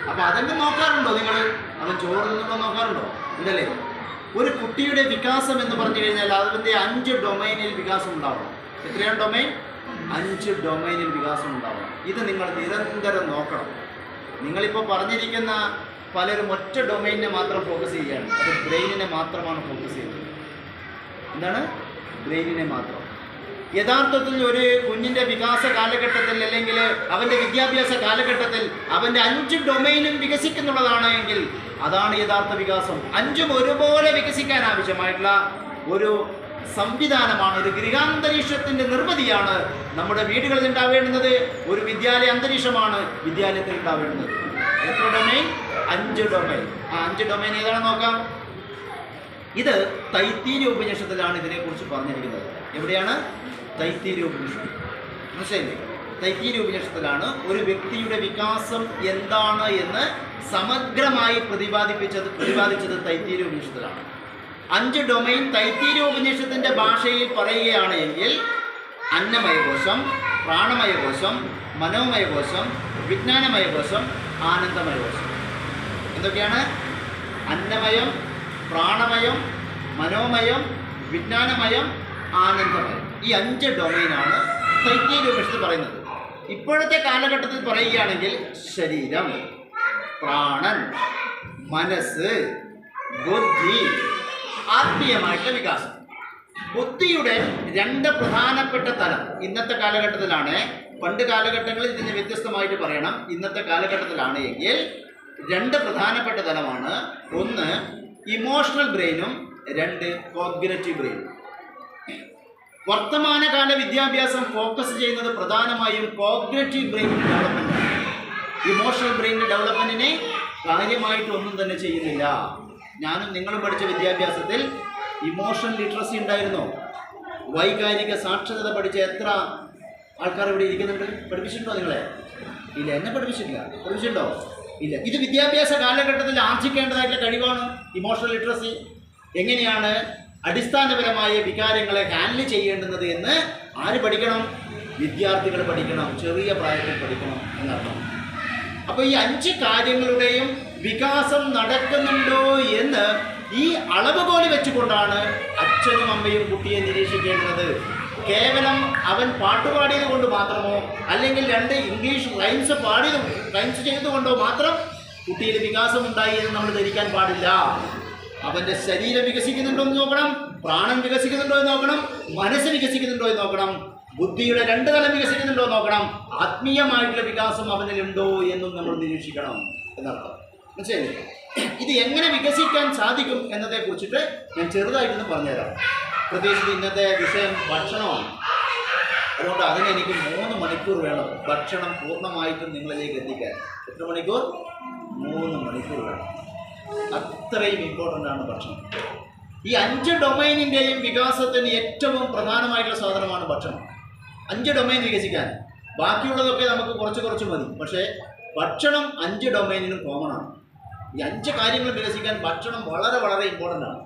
അപ്പോൾ അതെല്ലാം നോക്കാറുണ്ടോ നിങ്ങൾ? അവൻ ചോറ് തിന്നുണ്ടോ നോക്കാറുണ്ടോ? ഇല്ലല്ലേ? ഒരു കുട്ടിയുടെ വികാസം എന്ന് പറഞ്ഞു കഴിഞ്ഞാൽ അതിൻ്റെ 5 ഡൊമൈനിൽ വികാസം ഉണ്ടാവണം. എത്രയാണ് ഡൊമൈൻ? 5 ഡൊമൈനിൽ വികാസം ഉണ്ടാവണം. ഇത് നിങ്ങൾ നിരന്തരം നോക്കണം. നിങ്ങളിപ്പോൾ പറഞ്ഞിരിക്കുന്ന പലരും ഒറ്റ ഡൊമൈനിനെ മാത്രം ഫോക്കസ് ചെയ്യുകയാണ്. അത് ബ്രെയിനിനെ മാത്രമാണ് ഫോക്കസ് ചെയ്യുന്നത്. എന്താണ്? ബ്രെയിനിനെ മാത്രം. യഥാർത്ഥത്തിൽ ഒരു കുഞ്ഞിൻ്റെ വികാസ കാലഘട്ടത്തിൽ അല്ലെങ്കിൽ അവൻ്റെ വിദ്യാഭ്യാസ കാലഘട്ടത്തിൽ അവൻ്റെ 5 ഡൊമൈനും വികസിക്കുന്നുള്ളതാണ് എങ്കിൽ അതാണ് യഥാർത്ഥ വികാസം. 5ഉം ഒരുപോലെ വികസിക്കാൻ ആവശ്യമായിട്ടുള്ള ഒരു സംവിധാനമാണ്, ഒരു ഗൃഹാന്തരീക്ഷത്തിൻ്റെ നിർമ്മിതിയാണ് നമ്മുടെ വീടുകളിൽ ഉണ്ടാവേണ്ടുന്നത്. ഒരു വിദ്യാലയ അന്തരീക്ഷമാണ് വിദ്യാലയത്തിൽ ഉണ്ടാവേണ്ടുന്നത്. എത്ര ഡൊമൈൻ? 5 ഡൊമൈൻ. ആ 5 ഡൊമൈൻ ഏതാണെന്ന് നോക്കാം. ഇത് തൈത്തീര്യ ഉപനിഷത്തിലാണ് ഇതിനെക്കുറിച്ച് പറഞ്ഞിരിക്കുന്നത്. എവിടെയാണ്? തൈത്തീര്യ ഉപനിഷത്ത്. മനസ്സിലായില്ലേ? തൈത്തീര്യ ഉപനിഷത്തിലാണ് ഒരു വ്യക്തിയുടെ വികാസം എന്താണ് എന്ന് സമഗ്രമായി പ്രതിപാദിച്ചത് തൈത്തീര്യ ഉപനിഷത്തിലാണ്. 5 ഡൊമൈൻ തൈത്തീര്യ ഉപനിഷത്തിൻ്റെ ഭാഷയിൽ പറയുകയാണ് എങ്കിൽ അന്നമയകോശം, പ്രാണമയകോശം, മനോമയകോശം, വിജ്ഞാനമയകോശം, ആനന്ദമയകോശം. എന്തൊക്കെയാണ്? അന്നമയം, പ്രാണമയം, മനോമയം, വിജ്ഞാനമയം, ആനന്ദമയം. ഈ 5 ഡൊമൈനാണ് തൈത്തീര്യ ഉപനിഷത്ത് പറയുന്നത്. ഇപ്പോഴത്തെ കാലഘട്ടത്തിൽ പറയുകയാണെങ്കിൽ ശരീരം, പ്രാണൻ, മനസ്സ്, ബുദ്ധി, ആത്മീയമായിട്ടുള്ള വികാസം. ബുദ്ധിയുടെ 2 പ്രധാനപ്പെട്ട തലം ഇന്നത്തെ കാലഘട്ടത്തിലാണ്. പണ്ട് കാലഘട്ടങ്ങളിൽ ഇതിന് വ്യത്യസ്തമായിട്ട് പറയണം. ഇന്നത്തെ കാലഘട്ടത്തിലാണ് എങ്കിൽ 2 പ്രധാനപ്പെട്ട തലമാണ്. ഒന്ന് ഇമോഷണൽ ബ്രെയിനും 2 കോഗ്നിറ്റീവ് ബ്രെയിനും. വർത്തമാനകാല വിദ്യാഭ്യാസം ഫോക്കസ് ചെയ്യുന്നത് പ്രധാനമായും കോഗ്നിറ്റീവ് ബ്രെയിൻ ഡെവലപ്മെൻറ്റ്. ഇമോഷണൽ ബ്രെയിനിൻ്റെ ഡെവലപ്മെൻറ്റിനെ കാര്യമായിട്ടൊന്നും തന്നെ ചെയ്യുന്നില്ല. ഞാനും നിങ്ങളും പഠിച്ച വിദ്യാഭ്യാസത്തിൽ ഇമോഷണൽ ലിറ്ററസി ഉണ്ടായിരുന്നോ? വൈകാരിക സാക്ഷരത പഠിച്ച എത്ര ആൾക്കാർ ഇവിടെ ഇരിക്കുന്നുണ്ട്? പഠിപ്പിച്ചിട്ടുണ്ടോ നിങ്ങളെ? ഇല്ല. എന്നെ പഠിപ്പിച്ചിട്ടില്ല. പഠിപ്പിച്ചിട്ടുണ്ടോ? ഇല്ല. ഇത് വിദ്യാഭ്യാസ കാലഘട്ടത്തിൽ ആർജിക്കേണ്ടതായിട്ടുള്ള കഴിവാണ് ഇമോഷണൽ ലിറ്ററസി. എങ്ങനെയാണ് അടിസ്ഥാനപരമായ വികാരങ്ങളെ ഹാൻഡിൽ ചെയ്യേണ്ടുന്നത് എന്ന് ആര് പഠിക്കണം? വിദ്യാർത്ഥികൾ പഠിക്കണം. ചെറിയ പ്രായത്തിൽ പഠിക്കണം എന്നർത്ഥം. അപ്പോൾ ഈ 5 കാര്യങ്ങളുടെയും വികാസം നടക്കുന്നുണ്ടോ എന്ന് ഈ അളവുകോല് വെച്ചുകൊണ്ടാണ് അച്ഛനും അമ്മയും കുട്ടിയെ നിരീക്ഷിക്കേണ്ടത്. കേവലം അവൻ പാട്ടുപാടിയത് കൊണ്ട് മാത്രമോ അല്ലെങ്കിൽ 2 ഇംഗ്ലീഷ് റൈംസ് ചെയ്തുകൊണ്ടോ മാത്രം കുട്ടിയിൽ വികാസം ഉണ്ടായി എന്ന് നമ്മൾ ധരിക്കാൻ പാടില്ല. അവൻ്റെ ശരീരം വികസിക്കുന്നുണ്ടോ എന്ന് നോക്കണം, പ്രാണൻ വികസിക്കുന്നുണ്ടോ എന്ന് നോക്കണം, മനസ്സ് വികസിക്കുന്നുണ്ടോ എന്ന് നോക്കണം, ബുദ്ധിയുടെ 2 തലം വികസിക്കുന്നുണ്ടോ എന്ന് നോക്കണം, ആത്മീയമായിട്ടുള്ള വികാസം അവനിലുണ്ടോ എന്നും നമ്മൾ നിരീക്ഷിക്കണം എന്നർത്ഥം. മനസ്സിലായില്ലേ? ഇത് എങ്ങനെ വികസിക്കാൻ സാധിക്കും എന്നതേക്കുറിച്ചിട്ട് ഞാൻ ചെറുതായിട്ടൊന്ന് പറഞ്ഞുതരാം. പ്രത്യേകിച്ച് ഇന്നത്തെ വിഷയം ഭക്ഷണമാണ്. അതുകൊണ്ട് അതിനെനിക്ക് 3 മണിക്കൂർ വേണം ഭക്ഷണം പൂർണ്ണമായിട്ടും നിങ്ങളിലേക്ക് എത്തിക്കാൻ. എത്ര മണിക്കൂർ? 3 മണിക്കൂർ വേണം. അത്രയും ഇമ്പോർട്ടൻ്റ് ആണ് ഭക്ഷണം. ഈ 5 ഡൊമൈനിൻ്റെയും വികാസത്തിന് ഏറ്റവും പ്രധാനമായിട്ടുള്ള സാധനമാണ് ഭക്ഷണം. 5 ഡൊമൈൻ വികസിക്കാൻ. ബാക്കിയുള്ളതൊക്കെ നമുക്ക് കുറച്ച് മതി. പക്ഷേ ഭക്ഷണം 5 ഡൊമൈനിനും കോമൺ ആണ്. ഈ 5 കാര്യങ്ങൾ വികസിക്കാൻ ഭക്ഷണം വളരെ ഇമ്പോർട്ടൻ്റ് ആണ്.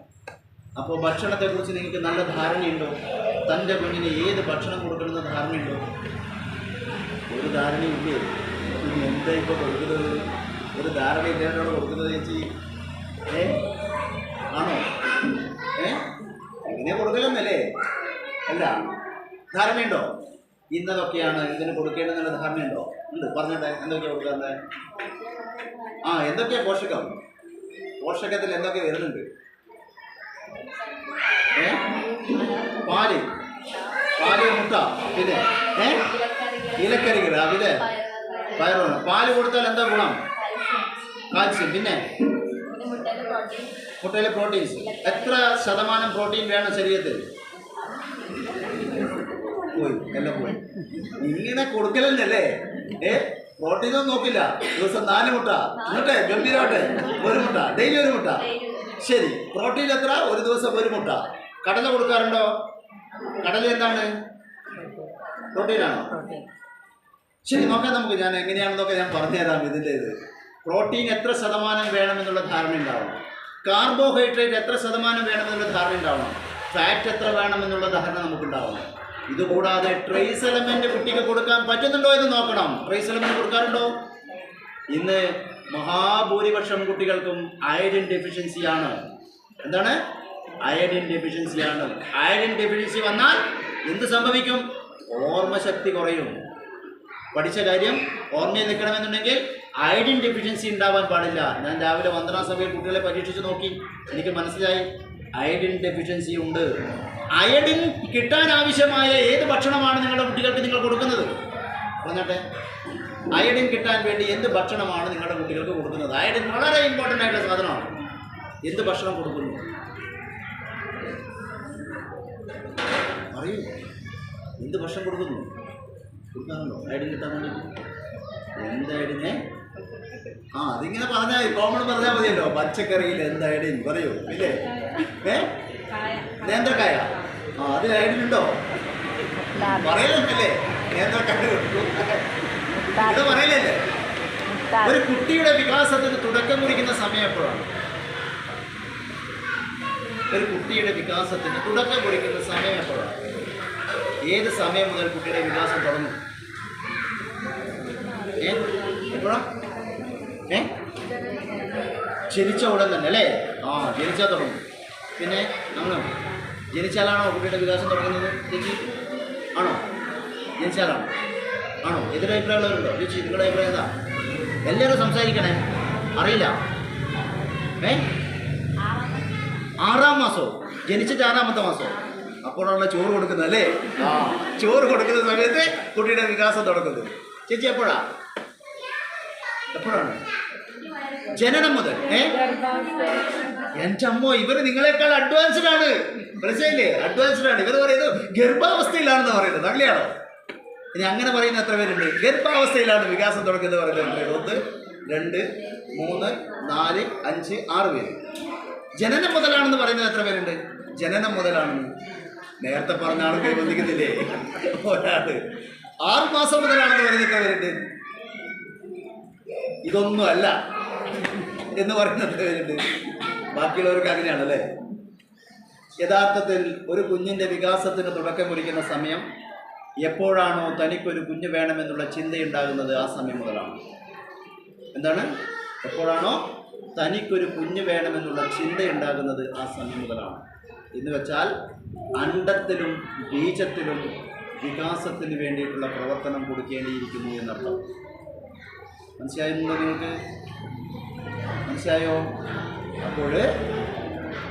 അപ്പോൾ ഭക്ഷണത്തെക്കുറിച്ച് നിങ്ങൾക്ക് നല്ല ധാരണയുണ്ടോ? തൻ്റെ കുഞ്ഞിന് ഏത് ഭക്ഷണം കൊടുക്കണമെന്ന ധാരണയുണ്ടോ? ഒരു ധാരണയില്ലേ? എന്താ ഇപ്പോൾ കൊടുക്കുന്നത്? ഒരു ധാരണ ഇല്ലാണ്ടാണ് കൊടുക്കുന്നത് ചേച്ചി. ആണോ? എങ്ങനെ കൊടുക്കലെന്നല്ലേ? അല്ല, ധാരണയുണ്ടോ? ഇന്നതൊക്കെയാണ് ഇതിന് കൊടുക്കേണ്ടതെന്നുള്ള ധാരണയുണ്ടോ? ഉണ്ട്. പറഞ്ഞിട്ടെ, എന്തൊക്കെയാണ് കൊടുക്കുന്നത്? എന്തൊക്കെയാ പോഷകത്തിൽ എന്തൊക്കെ വരുന്നുണ്ട്? പാല്, മുട്ട, പിന്നെ ഇലക്കറികൾ, പിന്നെ പയറാണ്. പാല് കൊടുത്താൽ എന്താ ഗുണം? കാൽസ്യം. പിന്നെ മുട്ടയിലെ പ്രോട്ടീൻസ്. എത്ര ശതമാനം പ്രോട്ടീൻ വേണം ശരീരത്തിൽ? എല്ലാം പോയി. ഇങ്ങനെ കൊടുക്കലല്ലേ? പ്രോട്ടീനൊന്നും നോക്കില്ല. ദിവസം 4 മുട്ട. എന്നിട്ട് ഗംഭീരമാട്ടെ 1 മുട്ട, ഡെയിലി 1 മുട്ട. ശരി, പ്രോട്ടീൻ എത്ര? ഒരു ദിവസം 1 മുട്ട. കടല കൊടുക്കാറുണ്ടോ? കടല എന്താണ്? പ്രോട്ടീനാണോ? ശരി, നോക്കാം നമുക്ക്. ഞാൻ എങ്ങനെയാണെന്നൊക്കെ ഞാൻ പറഞ്ഞുതരാം. ഇതിൻ്റെ പ്രോട്ടീൻ എത്ര ശതമാനം വേണമെന്നുള്ള ധാരണ ഉണ്ടാവണം. കാർബോഹൈഡ്രേറ്റ് എത്ര ശതമാനം വേണമെന്നുള്ള ധാരണ ഉണ്ടാവണം. ഫാറ്റ് എത്ര വേണമെന്നുള്ള ധാരണ നമുക്കുണ്ടാവണം. ഇതുകൂടാതെ ട്രേസ് എലമെന്റ് കുട്ടിക്ക് കൊടുക്കാൻ പറ്റുന്നുണ്ടോ എന്ന് നോക്കണം. ട്രേസ് എലമെന്റ് കൊടുക്കാറുണ്ടോ? ഇന്ന് മഹാഭൂരിപക്ഷം കുട്ടികൾക്കും അയഡിൻ ഡെഫിഷ്യൻസിയാണ്. എന്താണ്? അയഡിൻ ഡെഫിഷ്യൻസിയാണ്. അയഡിൻ ഡെഫിഷ്യൻസി വന്നാൽ എന്ത് സംഭവിക്കും? ഓർമ്മശക്തി കുറയും. പഠിച്ച കാര്യം ഓർമ്മയിൽ നിൽക്കണമെന്നുണ്ടെങ്കിൽ അയഡിൻ ഡെഫിഷ്യൻസി ഉണ്ടാവാൻ പാടില്ല. ഞാൻ രാവിലെ വന്ദനാ സഭയിൽ കുട്ടികളെ പരീക്ഷിച്ച് നോക്കി, എനിക്ക് മനസ്സിലായി അയഡിൻ ഡെഫിഷ്യൻസി ഉണ്ട്. അയഡിൻ കിട്ടാൻ ആവശ്യമായ ഏത് ഭക്ഷണമാണ് നിങ്ങളുടെ കുട്ടികൾക്ക് നിങ്ങൾ കൊടുക്കുന്നത്? പറഞ്ഞാട്ടെ, അയഡിൻ കിട്ടാൻ വേണ്ടി എന്ത് ഭക്ഷണമാണ് നിങ്ങളുടെ കുട്ടികൾക്ക് കൊടുക്കുന്നത്? അയഡിൻ വളരെ ഇമ്പോർട്ടൻ്റ് ആയിട്ടുള്ള സാധനമാണ്. എന്ത് ഭക്ഷണം കൊടുക്കുന്നു? അറിയൂ, എന്ത് ഭക്ഷണം കൊടുക്കുന്നു? കൊടുക്കാറുണ്ടോ അയഡിൻ കിട്ടാൻ വേണ്ടി? എന്ത് അയഡിനെ? അതിങ്ങനെ പറഞ്ഞാൽ കോമൺ പറഞ്ഞാൽ മതിയല്ലോ. പച്ചക്കറിയിൽ എന്ത് അയഡിൻ പറയൂ. ഇല്ലേ? നേന്ത്രക്കായ, അതിൽ അയഡിൻ ഉണ്ടോ? പറയുന്നില്ലേ? നേന്ത്രക്കായ ഇത് പറയില്ലല്ലേ? ഒരു കുട്ടിയുടെ വികാസത്തിന് തുടക്കം കുറിക്കുന്ന സമയം എപ്പോഴാണ്? ഒരു കുട്ടിയുടെ വികാസത്തിന് തുടക്കം കുറിക്കുന്ന സമയം എപ്പോഴാണ്? ഏത് സമയം മുതൽ കുട്ടിയുടെ വികാസം തുടങ്ങും? എപ്പോഴാ? ജനിച്ച ഉടൻ തന്നെ അല്ലേ? ജനിച്ചാൽ തുടങ്ങും. പിന്നെ നമ്മൾ ജനിച്ചാലാണോ കുട്ടിയുടെ വികാസം തുടങ്ങുന്നത്? ആണോ? ജനിച്ചാലാണോ? ആണോ? എതിരഭിപ്രായമുള്ളവരുണ്ടോ? ചേച്ചി, നിങ്ങളുടെ അഭിപ്രായം എന്താ? എല്ലാവരും സംസാരിക്കണേ. അറിയില്ല. 6-ാം മാസമോ? ജനിച്ചിട്ട് 6-ാമത്തെ മാസമോ? അപ്പോഴാണല്ലോ ചോറ് കൊടുക്കുന്നത് അല്ലേ? ചോറ് കൊടുക്കുന്ന സമയത്ത് കുട്ടിയുടെ വികാസം തുടങ്ങുന്നത്. ചേച്ചി എപ്പോഴാണ്? ജനനം മുതൽ. എൻ്റെ അമ്മോ, ഇവർ നിങ്ങളെക്കാൾ അഡ്വാൻസ്ഡ് ആണ്. മനസ്സിലായില്ലേ? അഡ്വാൻസ്ഡ് ആണ്. ഇവർ പറയുന്നത് ഗർഭാവസ്ഥയിലാണെന്ന് പറയുന്നത്. അങ്ങനെയാണോ? ഇനി അങ്ങനെ പറയുന്ന എത്ര പേരുണ്ട്? ഗർഭാവസ്ഥയിലാണ് വികാസം തുടങ്ങുന്നത് പറയുന്നത്. 1, 2, 3, 4, 5, 6 പേര്. ജനനം മുതലാണെന്ന് പറയുന്നത് എത്ര പേരുണ്ട്? ജനനം മുതലാണെന്ന് നേരത്തെ പറഞ്ഞ ആൾ കൈബന്ധിക്കുന്നില്ലേ? ഒരാള്. 6 മാസം മുതലാണെന്ന് പറയുന്നത് എത്ര പേരുണ്ട്? ഇതൊന്നും അല്ല എന്ന് പറയുന്നത് എത്ര പേരുണ്ട്? ബാക്കിയുള്ളവർക്ക് അങ്ങനെയാണല്ലേ? യഥാർത്ഥത്തിൽ ഒരു കുഞ്ഞിൻ്റെ വികാസത്തിന് തുടക്കം കുറിക്കുന്ന സമയം എപ്പോഴാണോ തനിക്കൊരു കുഞ്ഞ് വേണമെന്നുള്ള ചിന്തയുണ്ടാകുന്നത് ആ സമയം മുതലാണ്. എന്താണ്? എപ്പോഴാണോ തനിക്കൊരു കുഞ്ഞ് വേണമെന്നുള്ള ചിന്തയുണ്ടാകുന്നത് ആ സമയം മുതലാണ്. എന്ന് വെച്ചാൽ അണ്ടത്തിലും ബീജത്തിലും വികാസത്തിന് വേണ്ടിയിട്ടുള്ള പ്രവർത്തനം കൊടുക്കേണ്ടിയിരിക്കുന്നു എന്നർത്ഥം. മനസ്സിലായിരുന്നോ നിങ്ങൾക്ക്? മനസ്സിലായോ? അപ്പോൾ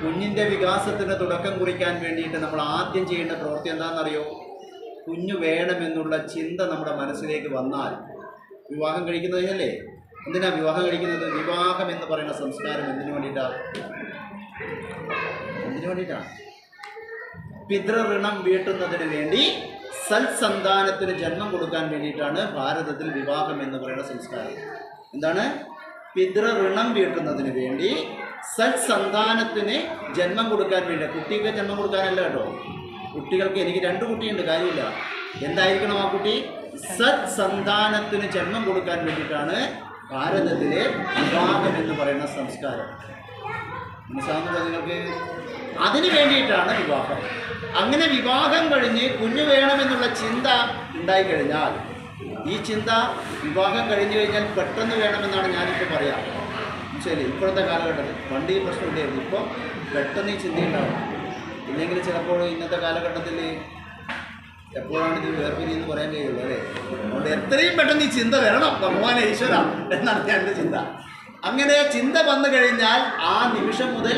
കുഞ്ഞിൻ്റെ വികാസത്തിന് തുടക്കം കുറിക്കാൻ വേണ്ടിയിട്ട് നമ്മൾ ആദ്യം ചെയ്യേണ്ട പ്രവൃത്തി എന്താണെന്നറിയോ? കുഞ്ഞു വേണമെന്നുള്ള ചിന്ത നമ്മുടെ മനസ്സിലേക്ക് വന്നാൽ വിവാഹം കഴിക്കുന്നതിനല്ലേ? എന്തിനാ വിവാഹം കഴിക്കുന്നത്? വിവാഹം എന്ന് പറയുന്ന സംസ്കാരം എന്തിനു വേണ്ടിയിട്ടാണ്? പിതൃഋണം വീട്ടുന്നതിന് വേണ്ടി സൽസന്താനത്തിന് ജന്മം കൊടുക്കാൻ വേണ്ടിയിട്ടാണ് ഭാരതത്തിൽ വിവാഹം എന്ന് പറയുന്ന സംസ്കാരം. എന്താണ്? പിതൃഋണം വീട്ടുന്നതിന് വേണ്ടി സൽസന്താനത്തിന് ജന്മം കൊടുക്കാൻ വേണ്ടി. കുട്ടിക്ക് ജന്മം കൊടുക്കാനല്ല കേട്ടോ. കുട്ടികൾക്ക് എനിക്ക് 2 കുട്ടിയുണ്ട്, കാര്യമില്ല. എന്തായിരിക്കണം ആ കുട്ടി? സത്സന്താനത്തിന് ജന്മം കൊടുക്കാൻ വേണ്ടിയിട്ടാണ് ഭാരതത്തിലെ വിവാഹം എന്ന് പറയുന്ന സംസ്കാരം. മനസ്സിലാകുന്നുണ്ടോ നിങ്ങൾക്ക്? അതിന് വേണ്ടിയിട്ടാണ് വിവാഹം. അങ്ങനെ വിവാഹം കഴിഞ്ഞ് കുഞ്ഞു വേണമെന്നുള്ള ചിന്ത ഉണ്ടായിക്കഴിഞ്ഞാൽ, ഈ ചിന്ത വിവാഹം കഴിഞ്ഞു കഴിഞ്ഞാൽ പെട്ടെന്ന് വേണമെന്നാണ് ഞാനിപ്പോൾ പറയാം. ശരി, ഇപ്പോഴത്തെ കാലഘട്ടത്തിൽ പണ്ട് ഈ പ്രശ്നം ഉണ്ടായിരുന്നു. ഇപ്പോൾ പെട്ടെന്ന് ഈ ചിന്തയുണ്ടാവും. ഇല്ലെങ്കിൽ ചിലപ്പോൾ ഇന്നത്തെ കാലഘട്ടത്തിൽ എപ്പോഴാണ് ഇത് വേർപിരിയെന്ന് പറയാൻ കഴിയുള്ളൂ അല്ലേ? അതുകൊണ്ട് എത്രയും പെട്ടെന്ന് ഈ ചിന്ത വരണം, ഭഗവാനെ ഈശ്വര എന്നാണ് എൻ്റെ ചിന്ത. അങ്ങനെ ചിന്ത വന്നു കഴിഞ്ഞാൽ ആ നിമിഷം മുതൽ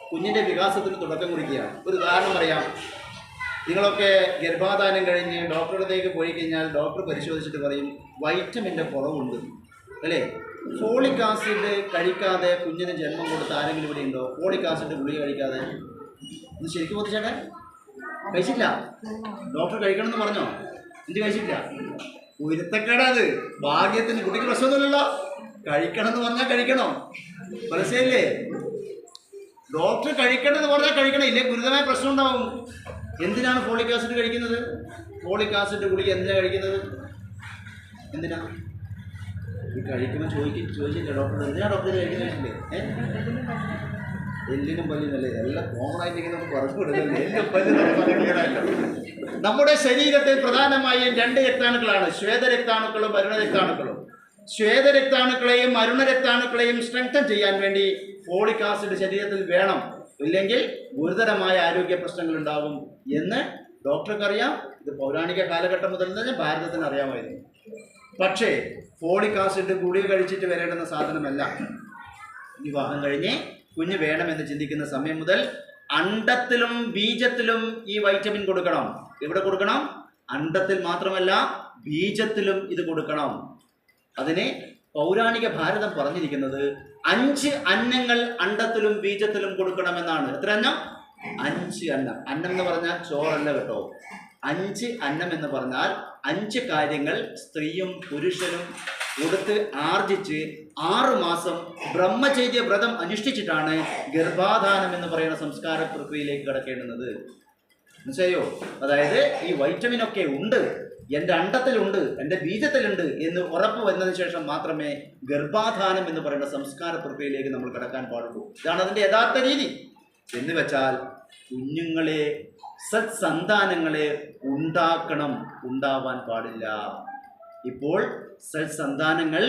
കുഞ്ഞിൻ്റെ വികാസത്തിന് തുടക്കം കുറിക്കുകയാണ്. ഒരു ഉദാഹരണം പറയാം. നിങ്ങളൊക്കെ ഗർഭാധാനം കഴിഞ്ഞ് ഡോക്ടറുടെ അടുത്തേക്ക് പോയി കഴിഞ്ഞാൽ ഡോക്ടർ പരിശോധിച്ചിട്ട് പറയും വൈറ്റമിൻ്റെ കുറവുണ്ട് അല്ലേ? ഫോളിക് ആസിഡ് കഴിക്കാതെ കുഞ്ഞിന് ജന്മം കൊടുത്ത ആരെങ്കിലും ഇവിടെ ഉണ്ടോ? ഫോളിക് ആസിഡ് ഗുളിക കഴിക്കാതെ? ഇത് ശരിക്കും പൊത്തിച്ചേട്ടാ കഴിച്ചില്ല. ഡോക്ടർ കഴിക്കണമെന്ന് പറഞ്ഞോ? എന്ത് കഴിച്ചില്ല? ഉരുത്തക്കേടാത്. ഭാഗ്യത്തിന് കുട്ടിക്ക് പ്രശ്നമൊന്നുമില്ലല്ലോ. കഴിക്കണം എന്ന് പറഞ്ഞാൽ കഴിക്കണോ? മനസ്സിലായില്ലേ? ഡോക്ടർ കഴിക്കണമെന്ന് പറഞ്ഞാൽ കഴിക്കണം, ഇല്ലേ ഗുരുതരമായ പ്രശ്നം ഉണ്ടാവും. എന്തിനാണ് ഫോളിക് ആസിഡ് കഴിക്കുന്നത്? ഫോളിക് ആസിഡ് ഗുളിക എന്തിനാണ് കഴിക്കുന്നത്? എന്തിനാ ഈ കഴിക്കുമ്പോൾ ചോദിച്ചില്ല ഡോക്ടർ എന്തിനാണ് ഡോക്ടർ കഴിക്കുന്നില്ലേ? എല്ലിനും പല്ലിനല്ലേ? എല്ലാം കോമൺ ആയിട്ട് നമുക്ക് പറഞ്ഞു കൊടുക്കുന്നത്. എല്ലും പല്ലും നമ്മുടെ ശരീരത്തിൽ പ്രധാനമായും 2 രക്താണുക്കളാണ്, ശ്വേതരക്താണുക്കളും വരുണരക്താണുക്കളും. ശ്വേതരക്താണുക്കളെയും അരുണരക്താണുക്കളെയും സ്ട്രെങ്തൻ ചെയ്യാൻ വേണ്ടി ഫോളിക് ആസിഡ് ശരീരത്തിൽ വേണം, ഇല്ലെങ്കിൽ ഗുരുതരമായ ആരോഗ്യ പ്രശ്നങ്ങൾ ഉണ്ടാകും എന്ന് ഡോക്ടർക്കറിയാം. ഇത് പൗരാണിക കാലഘട്ടം മുതൽ തന്നെ ഭാരതത്തിന് അറിയാമായിരുന്നു. പക്ഷേ ഫോളിക് ആസിഡ് ഗുളിക കഴിച്ചിട്ട് വരേണ്ടുന്ന സാധനമല്ല. വിവാഹം കഴിഞ്ഞ് കുഞ്ഞ് വേണമെന്ന് ചിന്തിക്കുന്ന സമയം മുതൽ അണ്ഡത്തിലും ബീജത്തിലും ഈ വൈറ്റമിൻ കൊടുക്കണം. എവിടെ കൊടുക്കണം? അണ്ഡത്തിൽ മാത്രമല്ല, ബീജത്തിലും ഇത് കൊടുക്കണം. അതിനെ പൗരാണിക ഭാരതം പറഞ്ഞിരിക്കുന്നത് 5 അന്നങ്ങൾ അണ്ഡത്തിലും ബീജത്തിലും കൊടുക്കണമെന്നാണ്. എത്ര അന്നം? 5 അന്നം. അന്നം എന്ന് പറഞ്ഞാൽ ചോറല്ല കേട്ടോ. 5 അന്നം എന്ന് പറഞ്ഞാൽ 5 കാര്യങ്ങൾ സ്ത്രീയും പുരുഷനും കൊടുത്ത് ആർജിച്ച് 6 മാസം ബ്രഹ്മചര്യ വ്രതം അനുഷ്ഠിച്ചിട്ടാണ് ഗർഭാധാനം എന്ന് പറയുന്ന സംസ്കാര പ്രക്രിയയിലേക്ക് കടക്കേണ്ടുന്നത്. മനസ്സിലായോ? അതായത് ഈ വൈറ്റമിനൊക്കെ ഉണ്ട്, എൻ്റെ അണ്ഡത്തിലുണ്ട്, എൻ്റെ ബീജത്തിലുണ്ട് എന്ന് ഉറപ്പ് വന്നതിന് ശേഷം മാത്രമേ ഗർഭാധാനം എന്ന് പറയുന്ന സംസ്കാര പ്രക്രിയയിലേക്ക് നമ്മൾ കടക്കാൻ പാടുള്ളൂ. ഇതാണ് അതിൻ്റെ യഥാർത്ഥ രീതി. എന്ന് വെച്ചാൽ കുഞ്ഞുങ്ങളെ, സത്സന്താനങ്ങളെ ഉണ്ടാക്കണം, ഉണ്ടാവാൻ പാടില്ല. ഇപ്പോൾ സത്സന്താനങ്ങൾ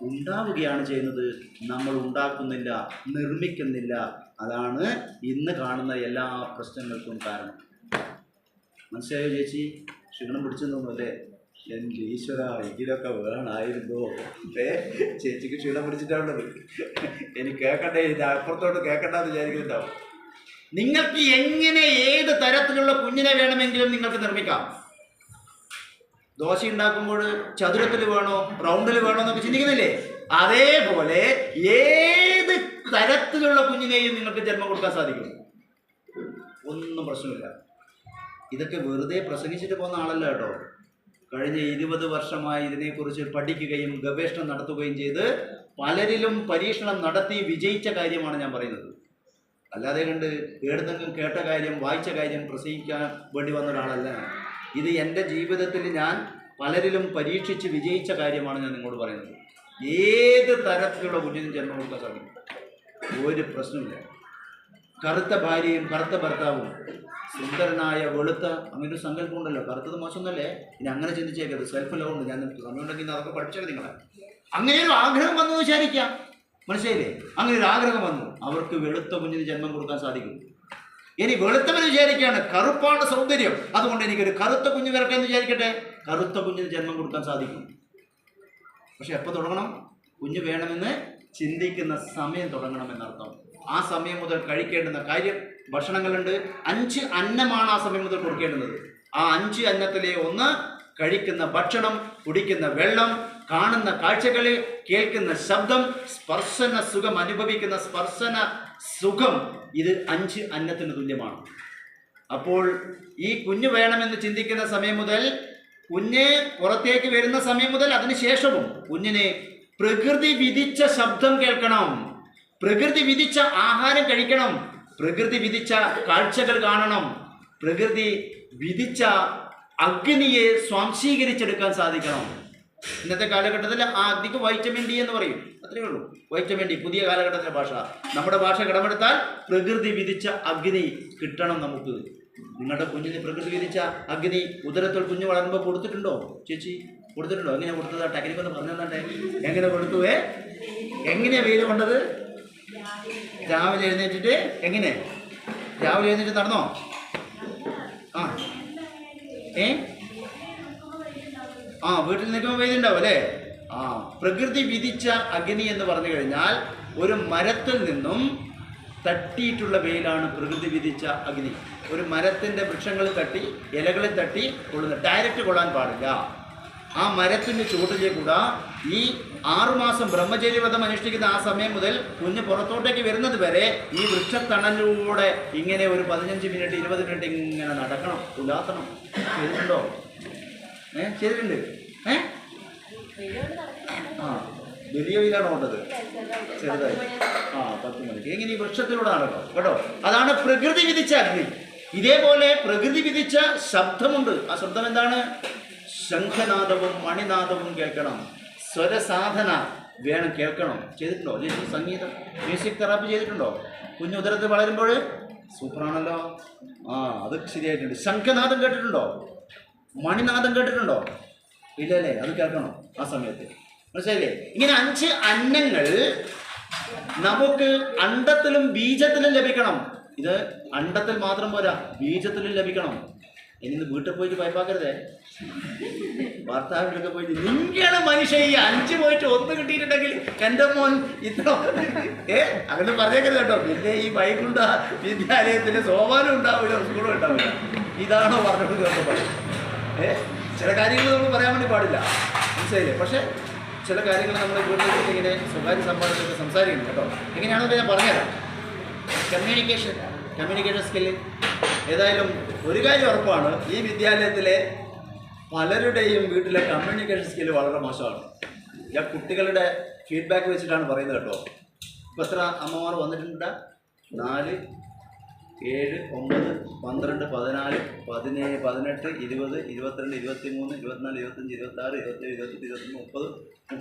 ഉണ്ടാവുകയാണ് ചെയ്യുന്നത്, നമ്മൾ ഉണ്ടാക്കുന്നില്ല, നിർമ്മിക്കുന്നില്ല. അതാണ് ഇന്ന് കാണുന്ന എല്ലാ പ്രശ്നങ്ങൾക്കും കാരണം. മനസ്സിലായോ ചേച്ചി? ക്ഷീണം പിടിച്ചെന്നു അല്ലേ? എൻ്റെ ഈശ്വര, ഇതിലൊക്കെ വേണമായിരുന്നോ? ചേച്ചിക്ക് ക്ഷീണം പിടിച്ചിട്ടാണുള്ളത്. എനിക്ക് കേൾക്കണ്ടേ, ഇത് അപ്പുറത്തോട്ട് കേൾക്കണ്ടെന്ന് വിചാരിക്കുന്നുണ്ടാവും. നിങ്ങൾക്ക് എങ്ങനെ ഏത് തരത്തിലുള്ള കുഞ്ഞിനെ വേണമെങ്കിലും നിങ്ങൾക്ക് നിർമ്മിക്കാം. ദോശ ഉണ്ടാക്കുമ്പോൾ ചതുരത്തിൽ വേണോ റൗണ്ടിൽ വേണോ എന്നൊക്കെ ചിന്തിക്കുന്നില്ലേ? അതേപോലെ ഏത് തരത്തിലുള്ള കുഞ്ഞിനെയും നിങ്ങൾക്ക് ജന്മം കൊടുക്കാൻ സാധിക്കും. ഒന്നും പ്രശ്നമില്ല. ഇതൊക്കെ വെറുതെ പ്രസംഗിച്ചിട്ട് പോകുന്ന ആളല്ല കേട്ടോ. കഴിഞ്ഞ 20 വർഷമായി ഇതിനെക്കുറിച്ച് പഠിക്കുകയും ഗവേഷണം നടത്തുകയും ചെയ്ത് പലരിലും പരീക്ഷണം നടത്തി വിജയിച്ച കാര്യമാണ് ഞാൻ പറയുന്നത്. അല്ലാതെ കണ്ട് ഏടുന്നെങ്കിലും കേട്ട കാര്യം, വായിച്ച കാര്യം പ്രസംഗിക്കാൻ വേണ്ടി വന്ന ഒരാളല്ല. ഇത് എൻ്റെ ജീവിതത്തിൽ ഞാൻ പലരിലും പരീക്ഷിച്ച് വിജയിച്ച കാര്യമാണ് ഞാൻ നിങ്ങളോട് പറയുന്നത്. ഏത് തരത്തിലുള്ള കുഞ്ഞിനും ജന്മം കൊടുക്കാൻ സാധിക്കും, ഒരു പ്രശ്നമില്ല. കറുത്ത ഭാര്യയും കറുത്ത ഭർത്താവും, സുന്ദരനായ വെളുത്ത, അങ്ങനൊരു സങ്കല്പം ഉണ്ടല്ലോ. കറുത്തത് മോശമൊന്നല്ലേ? ഇനി അങ്ങനെ ചിന്തിച്ചേക്കരുത്. സെൽഫ് ലവ് ഉണ്ട്. ഞാൻ സമയമുണ്ടെങ്കിൽ അതൊക്കെ പഠിച്ചത് നിങ്ങളെ. അങ്ങനെ ഒരു ആഗ്രഹം വന്നു വിചാരിക്കാം, മനസ്സിലായില്ലേ? അങ്ങനെ ഒരു ആഗ്രഹം വന്നു, അവർക്ക് വെളുത്ത കുഞ്ഞിന് ജന്മം കൊടുക്കാൻ സാധിക്കും. ഇനി വെളുത്തവൻ വിചാരിക്കുകയാണ് കറുപ്പാണ് സൗന്ദര്യം, അതുകൊണ്ട് എനിക്കൊരു കറുത്ത കുഞ്ഞ് പിറക്കാന്ന് വിചാരിക്കട്ടെ, കറുത്ത കുഞ്ഞിന് ജന്മം കൊടുക്കാൻ സാധിക്കും. പക്ഷെ എപ്പോൾ തുടങ്ങണം? കുഞ്ഞ് വേണമെന്ന് ചിന്തിക്കുന്ന സമയം തുടങ്ങണമെന്നർത്ഥം. ആ സമയം മുതൽ കഴിക്കേണ്ടുന്ന കാര്യം, ഭക്ഷണങ്ങളുണ്ട്. 5 അന്നമാണ് ആ സമയം മുതൽ കൊടുക്കേണ്ടുന്നത്. ആ 5 അന്നത്തിലെ ഒന്ന് കഴിക്കുന്ന ഭക്ഷണം, കുടിക്കുന്ന വെള്ളം, കാണുന്ന കാഴ്ചകൾ, കേൾക്കുന്ന ശബ്ദം, സ്പർശന സുഖം, അനുഭവിക്കുന്ന സ്പർശന സുഖം, ഇത് 5 അന്നത്തിന് തുല്യമാണ്. അപ്പോൾ ഈ കുഞ്ഞ് വേണമെന്ന് ചിന്തിക്കുന്ന സമയം മുതൽ, കുഞ്ഞ് പുറത്തേക്ക് വരുന്ന സമയം മുതൽ അതിനുശേഷവും കുഞ്ഞിനെ പ്രകൃതി വിധിച്ച ശബ്ദം കേൾക്കണം, പ്രകൃതി വിധിച്ച ആഹാരം കഴിക്കണം, പ്രകൃതി വിധിച്ച കാഴ്ചകൾ കാണണം, പ്രകൃതി വിധിച്ച അഗ്നിയെ സ്വാംശീകരിച്ചെടുക്കാൻ സാധിക്കണം. ഇന്നത്തെ കാലഘട്ടത്തിൽ ആ അഗ്നിക്ക് വൈറ്റമിൻ ഡി എന്ന് പറയും, അത്രയേ ഉള്ളൂ. വൈറ്റമിൻ ഡി പുതിയ കാലഘട്ടത്തിലെ ഭാഷ. നമ്മുടെ ഭാഷ കടമെടുത്താൽ പ്രകൃതി വിധിച്ച അഗ്നി കിട്ടണം നമുക്ക്. നിങ്ങളുടെ കുഞ്ഞിന് പ്രകൃതി വിധിച്ച അഗ്നി ഉദരത്തിൽ കുഞ്ഞ് വളരുമ്പോൾ കൊടുത്തിട്ടുണ്ടോ ചേച്ചി? കൊടുത്തിട്ടുണ്ടോ? എങ്ങനെ കൊടുത്തതാ? ടെക്നിക്കൊന്ന് പറഞ്ഞു തന്നേ. എങ്ങനെ കൊടുത്തുവേ? എങ്ങനെയാണ് വെയിൽ കൊണ്ടത്? രാവിലെ എഴുന്നേറ്റിട്ട് എങ്ങനെ? രാവിലെ എഴുന്നേറ്റ് നടന്നോ? വീട്ടിൽ നിൽക്കുമ്പോൾ വെയിലുണ്ടാവും അല്ലേ? പ്രകൃതി വിധിച്ച അഗ്നി എന്ന് പറഞ്ഞു കഴിഞ്ഞാൽ ഒരു മരത്തിൽ നിന്നും തട്ടിയിട്ടുള്ള വെയിലാണ് പ്രകൃതി വിധിച്ച അഗ്നി. ഒരു മരത്തിൻ്റെ വൃക്ഷങ്ങളിൽ തട്ടി, ഇലകളിൽ തട്ടി കൊള്ളുന്ന, ഡയറക്റ്റ് കൊള്ളാൻ പാടില്ല. ആ മരത്തിൻ്റെ ചുവട്ടിലേക്കൂടെ ഈ 6 മാസം ബ്രഹ്മചര്യവ്രതം അനുഷ്ഠിക്കുന്ന ആ സമയം മുതൽ കുഞ്ഞ് പുറത്തോട്ടേക്ക് വരുന്നത് വരെ ഈ വൃക്ഷത്തണലിലൂടെ ഇങ്ങനെ ഒരു 15 മിനിറ്റ് 20 മിനിറ്റ് ഇങ്ങനെ നടക്കണം, ഉലാത്തണം. ചെയ്തിട്ടുണ്ടോ? ചെയ്തിട്ടുണ്ട്. വലിയ വെയിലാണ് കൊണ്ടത്, ചെറുതായി 10 മണിക്ക് ഇങ്ങനെ ഈ വൃക്ഷത്തിലൂടെ നടക്കണം കേട്ടോ. അതാണ് പ്രകൃതി വിധിച്ച അഗ്നി. ഇതേപോലെ പ്രകൃതി വിധിച്ച ശബ്ദമുണ്ട്. ആ ശബ്ദം എന്താണ്? ശംഖനാദവും മണിനാദവും കേൾക്കണം. സ്വരസാധന വേണം, കേൾക്കണം. ചെയ്തിട്ടുണ്ടോ? സംഗീതം, മ്യൂസിക് തെറാപ്പി ചെയ്തിട്ടുണ്ടോ? കുഞ്ഞു ഉദരത്തിൽ വളരുമ്പോൾ? സൂപ്പറാണല്ലോ. അത് ശരിയായിട്ടുണ്ട്. ശംഖനാദം കേട്ടിട്ടുണ്ടോ? മണിനാദം കേട്ടിട്ടുണ്ടോ? ഇല്ലല്ലേ? അത് കേൾക്കണം ആ സമയത്ത്. മനസ്സിലായില്ലേ? ഇങ്ങനെ 5 അന്നങ്ങൾ നമുക്ക് അണ്ടത്തിലും ബീജത്തിലും ലഭിക്കണം. ഇത് അണ്ടത്തിൽ മാത്രം പോരാ, ബീജത്തിലും ലഭിക്കണം. ഇനി വീട്ടിൽ പോയിട്ട് പൈപ്പാക്കരുതേ. ഭർത്താവിനൊക്കെ പോയിട്ട് നിങ്ങളാണ് മനുഷ്യ ഈ 5 പോയിട്ട് 1 കിട്ടിയിട്ടുണ്ടെങ്കിൽ എൻ്റെ മോൻ ഇത്ര അങ്ങനെ പറഞ്ഞേക്കരുത് കേട്ടോ. പിന്നെ ഈ വൈകുണ്ഠ വിദ്യാലയത്തിന് സോപാനം ഉണ്ടാവില്ല, സ്കൂളും ഉണ്ടാവില്ല. ഇതാണോ പറഞ്ഞത് കേട്ടോ? ചില കാര്യങ്ങൾ നമ്മൾ പറയാൻ വേണ്ടി പാടില്ല, മനസ്സിലായില്ലേ? പക്ഷേ ചില കാര്യങ്ങൾ നമ്മൾ വീട്ടിൽ ഇങ്ങനെ സ്വകാര്യ സംഭാഷണത്തിലൊക്കെ സംസാരിക്കുന്നു കേട്ടോ. എങ്ങനെയാണെന്ന് ഞാൻ പറഞ്ഞുതരാം. Communication skill. ഏതായാലും ഒരു കാര്യം ഉറപ്പാണ്, ഈ വിദ്യാലയത്തിലെ പലരുടെയും വീട്ടിലെ കമ്മ്യൂണിക്കേഷൻ സ്കില്ല് വളരെ മോശമാണ്. ഞാൻ കുട്ടികളുടെ ഫീഡ്ബാക്ക് വെച്ചിട്ടാണ് പറയുന്നത് കേട്ടോ. ഇപ്പോൾ എത്ര അമ്മമാർ വന്നിട്ടുണ്ട്? 4, 7, 9, 12, 14, 17, 18, 20, 22, 23, 24, 25, 26, 27, 28, 29, 30,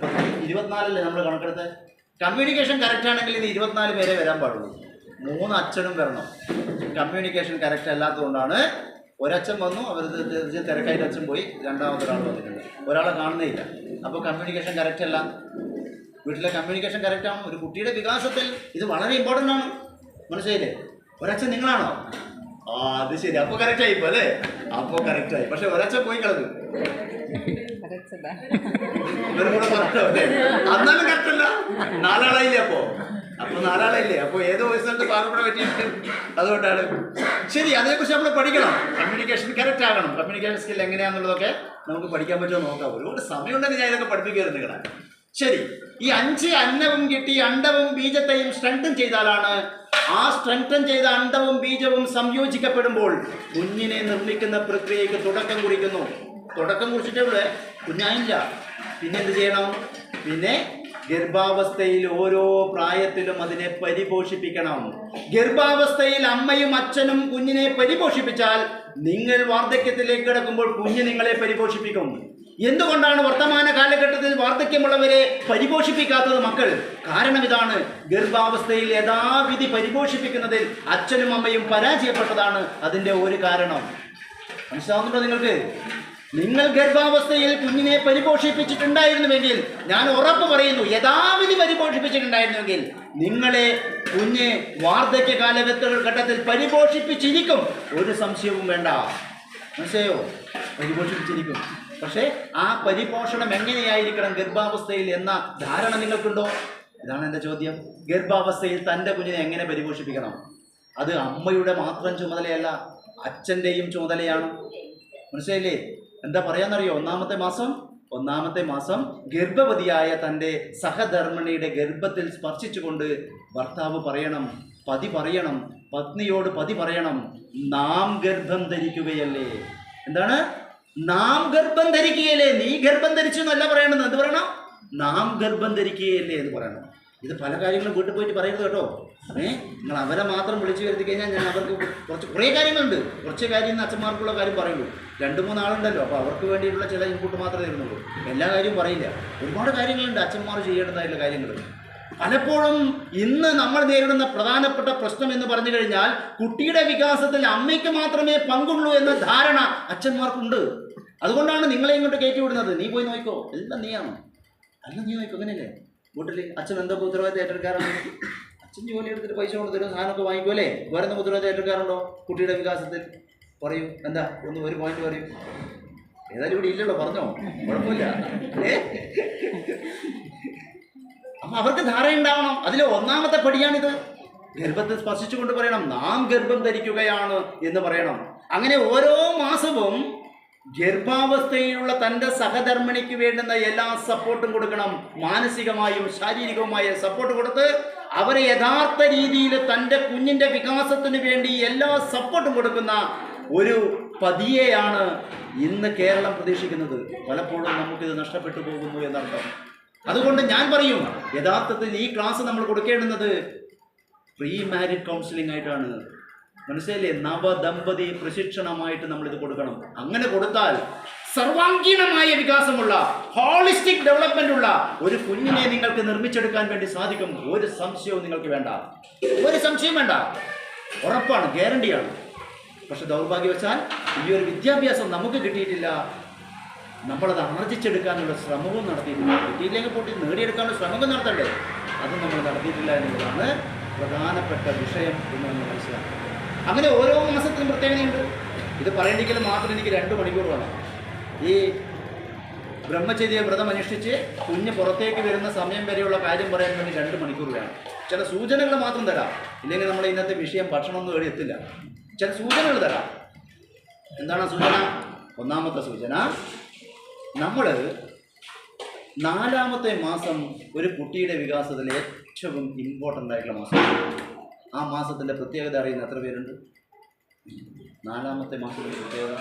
24 നമ്മൾ കണക്കെടുത്ത്. കമ്മ്യൂണിക്കേഷൻ കറക്റ്റ് ആണെങ്കിൽ ഇത് 24 പേരെ വരാൻ പാടുള്ളൂ. 3 അച്ഛനും വരണം. കമ്മ്യൂണിക്കേഷൻ കറക്റ്റ് അല്ലാത്തതുകൊണ്ടാണ് ഒരച്ഛൻ വന്നു, അവർ തിരക്കായിട്ട് അച്ഛൻ പോയി, രണ്ടാമത്തെ ഒരാൾ വന്നിട്ടുണ്ട്, ഒരാളെ കാണുന്നേ ഇല്ല. അപ്പോൾ കമ്മ്യൂണിക്കേഷൻ കറക്റ്റ് അല്ല. വീട്ടിലെ കമ്മ്യൂണിക്കേഷൻ കറക്റ്റ് ആണ്. ഒരു കുട്ടിയുടെ വികാസത്തിൽ ഇത് വളരെ ഇമ്പോർട്ടൻ്റ് ആണ്, മനസ്സിലായില്ലേ? ഒരച്ഛൻ നിങ്ങളാണോ? അത് ശരി, അപ്പോൾ കറക്റ്റ് ആയിപ്പോ അല്ലേ? അപ്പോൾ കറക്റ്റ് ആയി. പക്ഷെ ഒരച്ഛൻ പോയി കളഞ്ഞു, അന്നാലും കറക്റ്റല്ല. 4 ആളായില്ലേ? അപ്പോൾ 4 ആളായില്ലേ? അപ്പോൾ ഏതോ ഒരു സ്ഥലത്ത് പാർപ്പിട പറ്റിയിട്ട് അതുകൊണ്ടാണ്. ശരി, അതിനെക്കുറിച്ച് നമ്മൾ പഠിക്കണം. കമ്മ്യൂണിക്കേഷൻ കറക്റ്റ് ആകണം. കമ്മ്യൂണിക്കേഷൻ സ്കിൽ എങ്ങനെയാണെന്നുള്ളതൊക്കെ നമുക്ക് പഠിക്കാൻ പറ്റുമോ നോക്കാം. ഒരുപാട് സമയമുണ്ടെങ്കിൽ ഞാൻ ഇതൊക്കെ പഠിപ്പിക്കുമായിരുന്നു നിങ്ങളെ. ശരി, ഈ 5 അന്നവും കിട്ടി അണ്ടവും ബീജത്തെയും സ്ട്രെങ്തൻ ചെയ്താലാണ്, ആ സ്ട്രെങ്തൻ ചെയ്ത അണ്ടവും ബീജവും സംയോജിക്കപ്പെടുമ്പോൾ കുഞ്ഞിനെ നിർമ്മിക്കുന്ന പ്രക്രിയയ്ക്ക് തുടക്കം കുറിക്കുന്നു. തുടക്കം കുറിച്ചിട്ടേ ഇവിടെ കുഞ്ഞായില്ല. പിന്നെ എന്ത് ചെയ്യണം? പിന്നെ ഗർഭാവസ്ഥയിൽ ഓരോ പ്രായത്തിലും അതിനെ പരിപോഷിപ്പിക്കണം. ഗർഭാവസ്ഥയിൽ അമ്മയും അച്ഛനും കുഞ്ഞിനെ പരിപോഷിപ്പിച്ചാൽ നിങ്ങൾ വാർദ്ധക്യത്തിലേക്ക് കിടക്കുമ്പോൾ കുഞ്ഞ് നിങ്ങളെ പരിപോഷിപ്പിക്കും. എന്തുകൊണ്ടാണ് വർത്തമാന കാലഘട്ടത്തിൽ വാർദ്ധക്യമുള്ളവരെ പരിപോഷിപ്പിക്കാത്തത് മക്കൾ? കാരണം ഇതാണ്, ഗർഭാവസ്ഥയിൽ യഥാവിധി പരിപോഷിപ്പിക്കുന്നതിൽ അച്ഛനും അമ്മയും പരാജയപ്പെട്ടതാണ് അതിൻ്റെ ഒരു കാരണം. മനസ്സിലാവുന്നുണ്ടോ നിങ്ങൾക്ക്? നിങ്ങൾ ഗർഭാവസ്ഥയിൽ കുഞ്ഞിനെ പരിപോഷിപ്പിച്ചിട്ടുണ്ടായിരുന്നുവെങ്കിൽ, ഞാൻ ഉറപ്പ് പറയുന്നു, യഥാവിധി പരിപോഷിപ്പിച്ചിട്ടുണ്ടായിരുന്നുവെങ്കിൽ നിങ്ങളെ കുഞ്ഞ് വാർദ്ധക്യ കാലഘട്ടത്തിൽ പരിപോഷിപ്പിച്ചിരിക്കും, ഒരു സംശയവും വേണ്ട. മനസ്സിലായോ? പരിപോഷിപ്പിച്ചിരിക്കും. പക്ഷേ ആ പരിപോഷണം എങ്ങനെയായിരിക്കണം ഗർഭാവസ്ഥയിൽ എന്ന ധാരണ നിങ്ങൾക്കുണ്ടോ? ഇതാണ് എൻ്റെ ചോദ്യം. ഗർഭാവസ്ഥയിൽ തൻ്റെ കുഞ്ഞിനെ എങ്ങനെ പരിപോഷിപ്പിക്കണം? അത് അമ്മയുടെ മാത്രം ചുമതലയല്ല, അച്ഛൻ്റെയും ചുമതലയാണ്. മനസ്സിലായില്ലേ? എന്താ പറയാന്നറിയോ? ഒന്നാമത്തെ മാസം ഗർഭവതിയായ തൻ്റെ സഹധർമ്മിണിയുടെ ഗർഭത്തിൽ സ്പർശിച്ചുകൊണ്ട് ഭർത്താവ് പറയണം, പത്നിയോട് പതി പറയണം, നാം ഗർഭം ധരിക്കുകയല്ലേ. എന്താണ്? നാം ഗർഭം ധരിക്കുകയല്ലേ. നീ ഗർഭം ധരിച്ചു എന്നല്ല പറയണമെന്ന്. എന്ത് പറയണം? നാം ഗർഭം ധരിക്കുകയല്ലേ എന്ന് പറയണം. ഇത് പല കാര്യങ്ങളും വീട്ടിൽ പോയിട്ട് പറയരുത് കേട്ടോ. നിങ്ങൾ അവരെ മാത്രം വിളിച്ചു വരുത്തി കഴിഞ്ഞാൽ ഞാൻ അവർക്ക് കുറേ കാര്യങ്ങളുണ്ട്. കുറച്ച് കാര്യം ഇന്ന് അച്ഛന്മാർക്കുള്ള കാര്യം പറയുള്ളൂ. 2-3 ആളുണ്ടല്ലോ, അപ്പോൾ അവർക്ക് വേണ്ടിയിട്ടുള്ള ചില ഇൻപുട്ട് മാത്രമേ തരുന്നുള്ളൂ. എല്ലാ കാര്യവും പറയില്ല. ഒരുപാട് കാര്യങ്ങളുണ്ട് അച്ഛന്മാർ ചെയ്യേണ്ടതായിട്ടുള്ള കാര്യങ്ങൾ. പലപ്പോഴും ഇന്ന് നമ്മൾ നേരിടുന്ന പ്രധാനപ്പെട്ട പ്രശ്നം എന്ന് പറഞ്ഞു കഴിഞ്ഞാൽ, കുട്ടിയുടെ വികാസത്തിൽ അമ്മയ്ക്ക് മാത്രമേ പങ്കുള്ളൂ എന്ന ധാരണ അച്ഛന്മാർക്കുണ്ട്. അതുകൊണ്ടാണ് നിങ്ങളെ ഇങ്ങോട്ട് കയറ്റി വിടുന്നത്. നീ പോയി നോക്കിക്കോ, എല്ലാം നീയാണ്. അല്ല, നീ നോക്കിക്കോ. അങ്ങനെയല്ലേ വീട്ടിൽ അച്ഛൻ എന്തൊക്കെ ഉത്തരവാദിത്തം ഏറ്റെടുക്കാറുണ്ട്? അച്ഛൻ ജോലി എടുത്തിട്ട് പൈസ കൊണ്ട് തരും, സാധനമൊക്കെ വാങ്ങിക്കുമല്ലേ? വേറെ എന്തെങ്കിലും ഉത്തരവാദിത്തം ഏറ്റെടുക്കാറുണ്ടോ കുട്ടിയുടെ വികാസത്തിൽ? പറയൂ, എന്താ? ഒരു പോയിന്റ് പറയൂ. ഏതായാലും ഇവിടെ ഇല്ലല്ലോ, പറഞ്ഞോ, കുഴപ്പമില്ല. അപ്പം അവർക്ക് ധാരണ ഉണ്ടാവണം. അതിലെ ഒന്നാമത്തെ പടിയാണിത്. ഗർഭത്തിൽ സ്പർശിച്ചുകൊണ്ട് പറയണം, നാം ഗർഭം ധരിക്കുകയാണ് എന്ന് പറയണം. അങ്ങനെ ഓരോ മാസവും ഗർഭാവസ്ഥയിലുള്ള തൻ്റെ സഹധർമ്മിണിക്ക് വേണ്ടുന്ന എല്ലാ സപ്പോർട്ടും കൊടുക്കണം. മാനസികമായും ശാരീരികവുമായ സപ്പോർട്ട് കൊടുത്ത് അവരെ യഥാർത്ഥ രീതിയിൽ തൻ്റെ കുഞ്ഞിൻ്റെ വികാസത്തിന് വേണ്ടി എല്ലാ സപ്പോർട്ടും കൊടുക്കുന്ന ഒരു പതിയെയാണ് ഇന്ന് കേരളം പ്രതീക്ഷിക്കുന്നത്. പലപ്പോഴും നമുക്കിത് നഷ്ടപ്പെട്ടു പോകുന്നു എന്നർത്ഥം. അതുകൊണ്ട് ഞാൻ പറയും, യഥാർത്ഥത്തിൽ ഈ ക്ലാസ് നമ്മൾ കൊടുക്കേണ്ടുന്നത് പ്രീ മാരിഡ് കൗൺസിലിംഗ് ആയിട്ടാണ്. മനസ്സിലായില്ലേ? നവദമ്പതി പ്രശിക്ഷണമായിട്ട് നമ്മളിത് കൊടുക്കണം. അങ്ങനെ കൊടുത്താൽ സർവാംഗീണമായ വികാസമുള്ള, ഹോളിസ്റ്റിക് ഡെവലപ്മെന്റ് ഉള്ള ഒരു കുഞ്ഞിനെ നിങ്ങൾക്ക് നിർമ്മിച്ചെടുക്കാൻ വേണ്ടി സാധിക്കും. ഒരു സംശയവും നിങ്ങൾക്ക് വേണ്ട, ഒരു സംശയം വേണ്ട. ഉറപ്പാണ്, ഗ്യാരണ്ടിയാണ്. പക്ഷെ ദൗർഭാഗ്യവശാൽ ഈ ഒരു വിദ്യാഭ്യാസം നമുക്ക് കിട്ടിയിട്ടില്ല. നമ്മളത് ആർജിച്ചെടുക്കാനുള്ള ശ്രമവും നടത്തിയിട്ടില്ല. കിട്ടിയില്ലെങ്കിൽ പോട്ടി നേടിയെടുക്കാനുള്ള ശ്രമവും നടത്തണ്ടേ, അതും നമ്മൾ നടത്തിയിട്ടില്ല എന്നുള്ളതാണ് പ്രധാനപ്പെട്ട വിഷയം എന്ന് നമ്മൾ മനസ്സിലാക്കണം. അങ്ങനെ ഓരോ മാസത്തിനും പ്രത്യേകതയുണ്ട്. ഇത് പറയണമെങ്കിൽ മാത്രം എനിക്ക് 2 മണിക്കൂർ വേണം. ഈ ബ്രഹ്മചര്യ വ്രതം അനുഷ്ഠിച്ച് കുഞ്ഞ് പുറത്തേക്ക് വരുന്ന സമയം വരെയുള്ള കാര്യം പറയാൻ വേണ്ടി 2 മണിക്കൂർ വേണം. ചില സൂചനകൾ മാത്രം തരാം, ഇല്ലെങ്കിൽ നമ്മൾ ഇന്നത്തെ വിഷയം ഭക്ഷണമൊന്നും എവിടെ എത്തില്ല. ചില സൂചനകൾ തരാം. എന്താണ് സൂചന? ഒന്നാമത്തെ സൂചന, നമ്മൾ 4ാമത്തെ മാസം ഒരു കുട്ടിയുടെ വികാസത്തിൽ ഏറ്റവും ഇമ്പോർട്ടൻ്റ് ആയിട്ടുള്ള മാസം. ആ മാസത്തിൻ്റെ പ്രത്യേകത അറിയുന്ന എത്ര പേരുണ്ട്? 4ാമത്തെ മാസത്തിൻ്റെ പ്രത്യേകത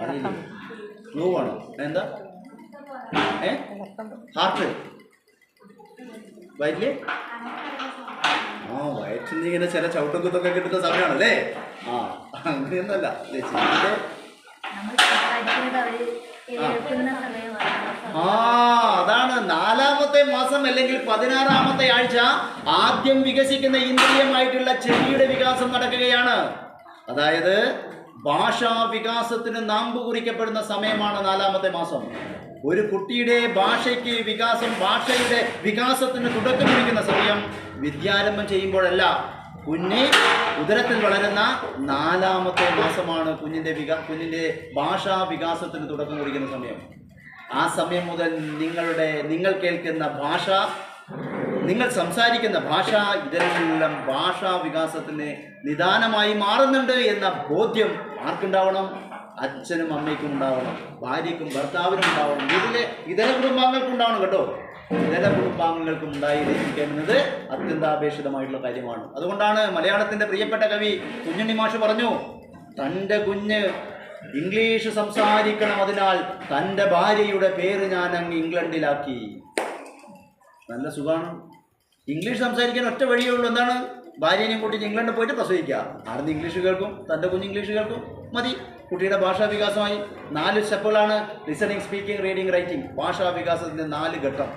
അറിയില്ല? ഗ്ലൂ ആണോ? എന്താ? ഹാർട്ട് വയറ്റില്? വയറ്റിൽ നിന്ന് ഇങ്ങനെ ചില ചവിട്ടും കുത്തൊക്കെ കിട്ടുന്ന സമയമാണല്ലേ? അങ്ങനെയൊന്നല്ല അതാണ് 4ാമത്തെ മാസം അല്ലെങ്കിൽ 16ാമത്തെ ആഴ്ച ആദ്യം വികസിക്കുന്ന ഇന്ദ്രിയമായിട്ടുള്ള ചെവിയുടെ വികാസം നടക്കുകയാണ്. അതായത് ഭാഷാ വികാസത്തിന് നാമ്പ് കുറിക്കപ്പെടുന്ന സമയമാണ് 4ാമത്തെ മാസം. ഒരു കുട്ടിയുടെ ഭാഷയ്ക്ക് ഭാഷയുടെ വികാസത്തിന് തുടക്കം കുറിക്കുന്ന സമയം വിദ്യാരംഭം ചെയ്യുമ്പോഴല്ല, കുഞ്ഞ് ഉദരത്തിൽ വളരുന്ന 4ാമത്തെ മാസമാണ് കുഞ്ഞിൻ്റെ ഭാഷാ വികാസത്തിന് തുടക്കം കുറിക്കുന്ന സമയം. ആ സമയം മുതൽ നിങ്ങൾ കേൾക്കുന്ന ഭാഷ, നിങ്ങൾ സംസാരിക്കുന്ന ഭാഷ, ഇതെല്ലാം ഭാഷാ വികാസത്തിന് നിദാനമായി മാറുന്നുണ്ട് എന്ന ബോധ്യം ആർക്കുണ്ടാവണം? അച്ഛനും അമ്മയ്ക്കും ഉണ്ടാവണം, ഭാര്യയ്ക്കും ഭർത്താവിനും ഉണ്ടാവണം, വീട്ടിലെ ഇതര കുടുംബാംഗങ്ങൾക്കും ഉണ്ടാവണം കേട്ടോ. ഇതര കുടുംബാംഗങ്ങൾക്കും ഉണ്ടായിരിക്കുന്നത് അത്യന്താപേക്ഷിതമായിട്ടുള്ള കാര്യമാണ്. അതുകൊണ്ടാണ് മലയാളത്തിൻ്റെ പ്രിയപ്പെട്ട കവി കുഞ്ഞുണ്ണി മാഷ് പറഞ്ഞു, തൻ്റെ കുഞ്ഞ് ഇംഗ്ലീഷ് സംസാരിക്കണം, അതിനാൽ തൻ്റെ ഭാര്യയുടെ പേര് ഞാൻ അങ്ങ് ഇംഗ്ലണ്ടിലാക്കി. നല്ല സുഖമാണ്. ഇംഗ്ലീഷ് സംസാരിക്കാൻ ഒറ്റ വഴിയേ ഉള്ളൂ. എന്താണ്? ഭാര്യനെയും കൂട്ടി ഇംഗ്ലണ്ടിൽ പോയിട്ട് പ്രസവിക്കുക. ആടുന്ന് ഇംഗ്ലീഷ് കേൾക്കും, തൻ്റെ കുഞ്ഞ് ഇംഗ്ലീഷ് കേൾക്കും, മതി. കുട്ടിയുടെ ഭാഷാ വികാസമായി. 4 സ്റ്റെപ്പുകളാണ്: ലിസണിങ്, സ്പീക്കിംഗ്, റീഡിങ്, റൈറ്റിംഗ്. ഭാഷാ വികാസത്തിൻ്റെ 4 ഘട്ടം: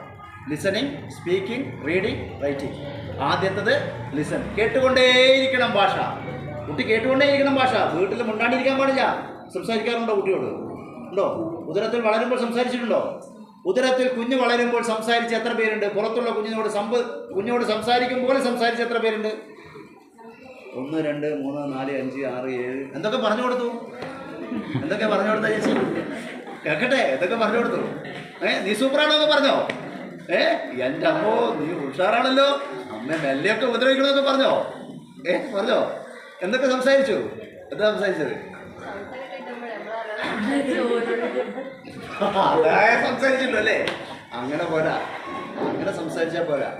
ലിസണിങ്, സ്പീക്കിംഗ്, റീഡിങ്, റൈറ്റിംഗ്. ആദ്യത്തത് ലിസൺ, കേട്ടുകൊണ്ടേയിരിക്കണം ഭാഷ. കുട്ടി കേട്ടുകൊണ്ടേയിരിക്കണം ഭാഷ. വീട്ടിൽ മുണ്ടാണ്ടിരിക്കാൻ പാടില്ല. സംസാരിക്കാറുണ്ടോ കുട്ടിയോട്? ഉണ്ടോ? ഉദരത്തിൽ വളരുമ്പോൾ സംസാരിച്ചിട്ടുണ്ടോ? ഉദരത്തിൽ കുഞ്ഞ് വളരുമ്പോൾ സംസാരിച്ച് എത്ര പേരുണ്ട്? പുറത്തുള്ള കുഞ്ഞിനോട് സംസാരിക്കും പോലെ സംസാരിച്ച് എത്ര പേരുണ്ട്? 1 2 3 4 5 6 7. എന്തൊക്കെ പറഞ്ഞു കൊടുത്തു? എന്തൊക്കെ പറഞ്ഞു കൊടുത്ത ചേച്ചി? കേൾക്കട്ടെ, എന്തൊക്കെ പറഞ്ഞു കൊടുത്തു? നീ സൂപ്പറാണോ എന്ന് പറഞ്ഞോ? എൻ്റെ അമ്മോ നീ ഉഷാറാണല്ലോ, അമ്മ മെല്ലെയൊക്കെ ഉപദ്രവിക്കണമെന്നൊക്കെ പറഞ്ഞോ? പറഞ്ഞോ? എന്തൊക്കെ സംസാരിച്ചു? എന്താ സംസാരിച്ചത്? സംസാരിച്ചില്ലോ അല്ലേ? അങ്ങനെ പോരാ, അങ്ങനെ സംസാരിച്ചാൽ പോരാ.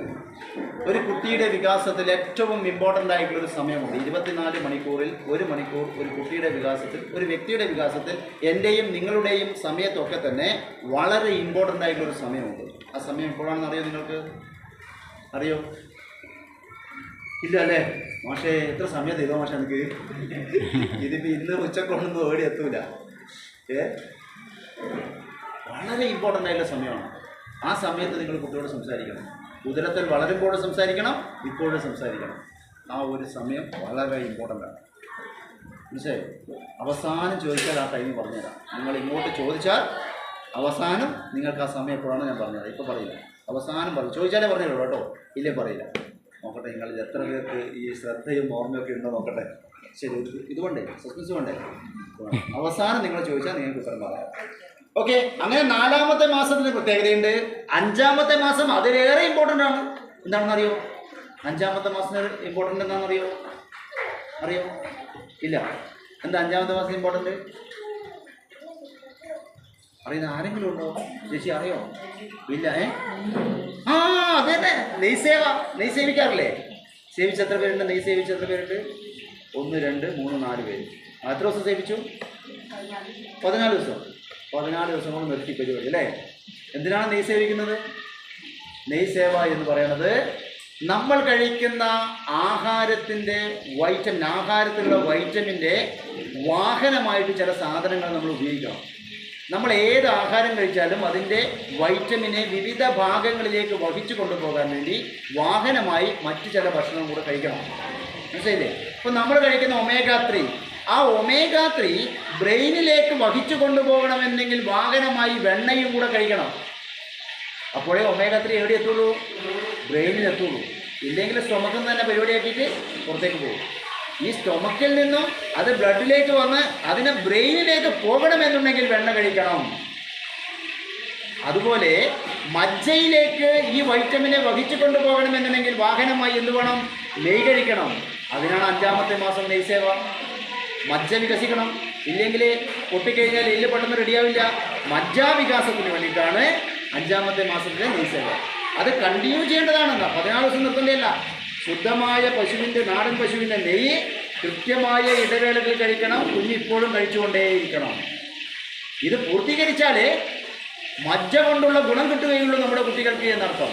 ഒരു കുട്ടിയുടെ വികാസത്തിൽ ഏറ്റവും ഇമ്പോർട്ടൻ്റ് ആയിട്ടുള്ളൊരു സമയമുണ്ട്. 24 മണിക്കൂറിൽ 1 മണിക്കൂർ ഒരു കുട്ടിയുടെ വികാസത്തിൽ, ഒരു വ്യക്തിയുടെ വികാസത്തിൽ, എൻ്റെയും നിങ്ങളുടെയും സമയത്തൊക്കെ തന്നെ വളരെ ഇമ്പോർട്ടൻ്റ് ആയിട്ടുള്ളൊരു സമയമുണ്ട്. ആ സമയം എപ്പോഴാണെന്ന് അറിയോ? നിങ്ങൾക്ക് അറിയോ? ഇല്ല അല്ലേ? മാഷേ എത്ര സമയം തരുമോ മാഷെ എനിക്ക്? ഇതിപ്പോൾ ഇന്ന് ഉച്ചക്കൊണ്ടൊന്നും ഓടി എത്തൂല. വളരെ ഇമ്പോർട്ടൻ്റ് ആയിട്ടുള്ള സമയമാണ്. ആ സമയത്ത് നിങ്ങൾ കുട്ടിയോട് സംസാരിക്കണം. ഉദരത്തിൽ വളരുമ്പോഴും സംസാരിക്കണം, ഇപ്പോഴും സംസാരിക്കണം. ആ ഒരു സമയം വളരെ ഇമ്പോർട്ടൻ്റ് ആണ്. മനസ്സിലായോ? അവസാനം ചോദിച്ചാൽ ആ ടൈം പറഞ്ഞുതരാം. നിങ്ങൾ ഇങ്ങോട്ട് ചോദിച്ചാൽ അവസാനം നിങ്ങൾക്ക് ആ സമയം എപ്പോഴാണ് ഞാൻ പറഞ്ഞുതരാം. ഇപ്പോൾ പറയില്ല, അവസാനം പറയും. ചോദിച്ചാലേ പറഞ്ഞുള്ളൂ കേട്ടോ, ഇല്ലേ പറയില്ല. നോക്കട്ടെ നിങ്ങൾ എത്ര പേർക്ക് ഈ ശ്രദ്ധയും ഓർമ്മയൊക്കെ ഉണ്ടോ നോക്കട്ടെ. ശരി, ഇത് വേണ്ടേ? സസ്പെൻസ് വേണ്ടേ? അവസാനം നിങ്ങൾ ചോദിച്ചാൽ നിങ്ങൾക്ക് ഉത്തരം പറയാം. ഓക്കെ. അങ്ങനെ 4ാമത്തെ മാസത്തിന് പ്രത്യേകതയുണ്ട്. 5ാമത്തെ മാസം അതിലേറെ ഇമ്പോർട്ടൻ്റ് ആണ്. എന്താണെന്ന് അറിയോ? 5ാമത്തെ മാസത്തിന് ഇമ്പോർട്ടൻ്റ് എന്താണെന്നറിയോ? അറിയോ? ഇല്ല. എന്താ 5ാമത്തെ മാസം ഇമ്പോർട്ടൻ്റ്? അറിയുന്ന ആരെങ്കിലും ഉണ്ടോ? ചേച്ചി അറിയോ? ഇല്ല. അതെ തന്നെ, നെയ് സേവ. നെയ് സേവിക്കാറില്ലേ? സേവിച്ച് എത്ര പേരുണ്ട്? നെയ് സേവിച്ച് എത്ര പേരുണ്ട്? 1 2 3 4 പേര്. എത്ര ദിവസം സേവിച്ചു? 14 ദിവസം. 14 ദിവസം കൊണ്ട് നിർത്തി പരിപാടി അല്ലേ? എന്തിനാണ് നെയ് സേവിക്കുന്നത്? നെയ് സേവ എന്ന് പറയുന്നത് നമ്മൾ കഴിക്കുന്ന ആഹാരത്തിൻ്റെ ആഹാരത്തിലുള്ള വൈറ്റമിൻ്റെ വാഹനമായിട്ട് ചില സാധനങ്ങൾ നമ്മൾ ഉപയോഗിക്കണം. നമ്മൾ ഏത് ആഹാരം കഴിച്ചാലും അതിൻ്റെ വൈറ്റമിനെ വിവിധ ഭാഗങ്ങളിലേക്ക് വഹിച്ചു കൊണ്ടുപോകാൻ വേണ്ടി വാഹനമായി മറ്റു ചില ഭക്ഷണം കൂടെ കഴിക്കണം. മനസ്സിലായില്ലേ? ഇപ്പോൾ നമ്മൾ കഴിക്കുന്ന ഒമേഗ 3 ആ ഒമേഗ 3 ബ്രെയിനിലേക്ക് വഹിച്ചു കൊണ്ടുപോകണമെന്നെങ്കിൽ വാഹനമായി വെണ്ണയും കൂടെ കഴിക്കണം. അപ്പോഴേ ഒമേഗ 3 എവിടെ എത്തുള്ളൂ? ബ്രെയിനിൽ എത്തുള്ളൂ. ഇല്ലെങ്കിൽ സ്റ്റൊമക്കിൽ നിന്ന് തന്നെ പരിപാടിയാക്കിയിട്ട് പുറത്തേക്ക് പോകും. ഈ സ്റ്റൊമക്കിൽ നിന്നും അത് ബ്ലഡിലേക്ക് വന്ന് അതിനെ ബ്രെയിനിലേക്ക് പോകണമെന്നുണ്ടെങ്കിൽ വെണ്ണ കഴിക്കണം. അതുപോലെ മജ്ജയിലേക്ക് ഈ വൈറ്റമിനെ വഹിച്ചു കൊണ്ടുപോകണമെന്നുണ്ടെങ്കിൽ വാഹനമായി എന്ത് വേണം? നെയ്യ് കഴിക്കണം. അതിനാണ് 5-ാമത്തെ മാസം നെയ്യ് സേവ. മജ്ജ വികസിക്കണം. ഇല്ലെങ്കിൽ പൊട്ടിക്കഴിഞ്ഞാൽ എല്ല് പെട്ടെന്ന് റെഡിയാവില്ല. മജ്ജാവികാസത്തിന് വേണ്ടിയിട്ടാണ് 5-ാമത്തെ മാസത്തിലെ നെയ്യ് സേവ. അത് കണ്ടിന്യൂ ചെയ്യേണ്ടതാണെന്നാ, 14 ദിവസം നിർത്തേണ്ടതല്ല. ശുദ്ധമായ പശുവിൻ്റെ, നാടൻ പശുവിൻ്റെ നെയ്യ് കൃത്യമായ ഇടവേളകളിൽ കഴിക്കണം. കുഞ്ഞിപ്പോഴും കഴിച്ചുകൊണ്ടേയിരിക്കണം. ഇത് പൂർത്തീകരിച്ചാലേ മജ്ജ കൊണ്ടുള്ള ഗുണം കിട്ടുകയുള്ളൂ നമ്മുടെ കുട്ടികൾക്ക് എന്നർത്ഥം.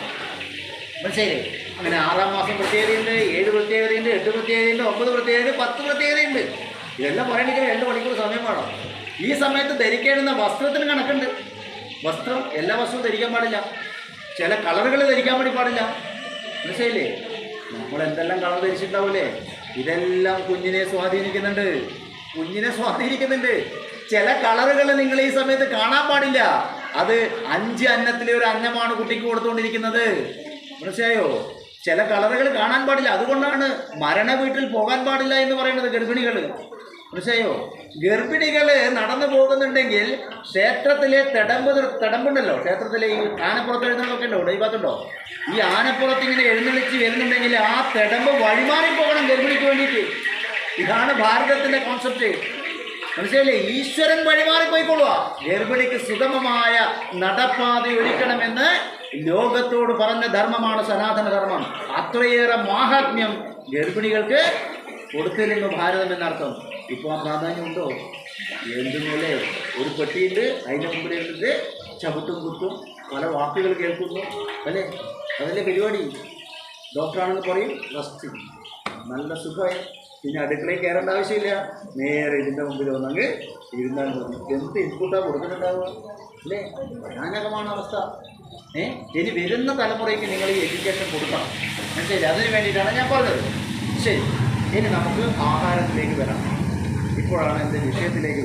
മനസ്സിലായില്ലേ? അങ്ങനെ 6-ാം മാസം പ്രത്യേകതയുണ്ട്, 7 പ്രത്യേകതയുണ്ട്, 8 പ്രത്യേകതയുണ്ട്, 9 പ്രത്യേകതയുണ്ട്, 10 പ്രത്യേകതയുണ്ട്. ഇതെല്ലാം പറയണമെങ്കിൽ 2 മണിക്കൂർ സമയം വേണം. ഈ സമയത്ത് ധരിക്കേണ്ടുന്ന വസ്ത്രത്തിന് കണക്കുണ്ട്. വസ്ത്രം എല്ലാ വസ്ത്രവും ധരിക്കാൻ പാടില്ല. ചില കളറുകൾ ധരിക്കാൻ വേണ്ടി പാടില്ല. മനസ്സിലായില്ലേ? നമ്മൾ എന്തെല്ലാം കളർ ധരിച്ചിട്ടുണ്ടാവില്ലേ? ഇതെല്ലാം കുഞ്ഞിനെ സ്വാധീനിക്കുന്നുണ്ട്. ചില കളറുകൾ നിങ്ങൾ ഈ സമയത്ത് കാണാൻ പാടില്ല. അത് 5 അന്നത്തിലെ ഒരു അന്നമാണ് കുട്ടിക്ക് കൊടുത്തുകൊണ്ടിരിക്കുന്നത്. മനസ്സിലായോ? ചില കളറുകൾ കാണാൻ പാടില്ല. അതുകൊണ്ടാണ് മരണ വീട്ടിൽ പോകാൻ പാടില്ല എന്ന് പറയുന്നത് ഗർഭിണികൾ. മനസ്സിലായോ? ഗർഭിണികൾ നടന്നു പോകുന്നുണ്ടെങ്കിൽ ക്ഷേത്രത്തിലെ തിടമ്പുണ്ടല്ലോ, ക്ഷേത്രത്തിലെ ഈ ആനപ്പുറത്ത് എഴുന്നള്ളൊക്കെ ഉണ്ടോ? ഈ ഭാഗത്തുണ്ടോ? ഈ ആനപ്പുറത്ത് ഇങ്ങനെ എഴുന്നള്ളിച്ച് വരുന്നുണ്ടെങ്കിൽ ആ തിടമ്പ് വഴിമാറി പോകണം ഗർഭിണിക്ക് വേണ്ടിയിട്ട്. ഇതാണ് ഭാരതത്തിൻ്റെ കോൺസെപ്റ്റ്. മനസ്സിലായില്ലേ? ഈശ്വരൻ വഴിമാറിപ്പോയിക്കൊള്ളുക. ഗർഭിണിക്ക് സുഗമമായ നടപ്പാത ഒരുക്കണമെന്ന് ലോകത്തോട് പറഞ്ഞ ധർമ്മമാണ് സനാതന ധർമ്മം. അത്രയേറെ മാഹാത്മ്യം ഗർഭിണികൾക്ക് കൊടുത്തിരുന്നു ഭാരതം എന്നർത്ഥം. ഇപ്പോൾ ആ പ്രാധാന്യമുണ്ടോ? എന്തുമല്ലേ? ഒരു പെട്ടിയുണ്ട്, അതിൻ്റെ മുമ്പിൽ ഇരുന്നിട്ട് ചവിട്ടും കുത്തും പല വാക്കുകൾ കേൾക്കുന്നു അല്ലേ? അതല്ലേ പരിപാടി. ഡോക്ടറാണെന്ന് പറയും, റെസ്റ്റ്, നല്ല സുഖമായി. പിന്നെ അടുക്കളയിൽ കയറേണ്ട ആവശ്യമില്ല. നേരെ ഇതിൻ്റെ മുമ്പിൽ വന്നെങ്കിൽ ഇരുന്നാൽ മതി. എന്ത് ഇൻപുട്ടാണ് കൊടുക്കുന്നുണ്ടാവുക അല്ലേ? ഭയാനകമാണ് അവസ്ഥ. ഇനി വരുന്ന തലമുറയ്ക്ക് നിങ്ങൾ ഈ എഡ്യൂക്കേഷൻ കൊടുക്കണം. മനസ്സിലായില്ലേ? അതിന് വേണ്ടിയിട്ടാണ് ഞാൻ പറഞ്ഞത്. ശരി, ഇനി നമുക്ക് ആഹാരത്തിലേക്ക് വരാം. ഇപ്പോഴാണ് എൻ്റെ വിഷയത്തിലേക്ക്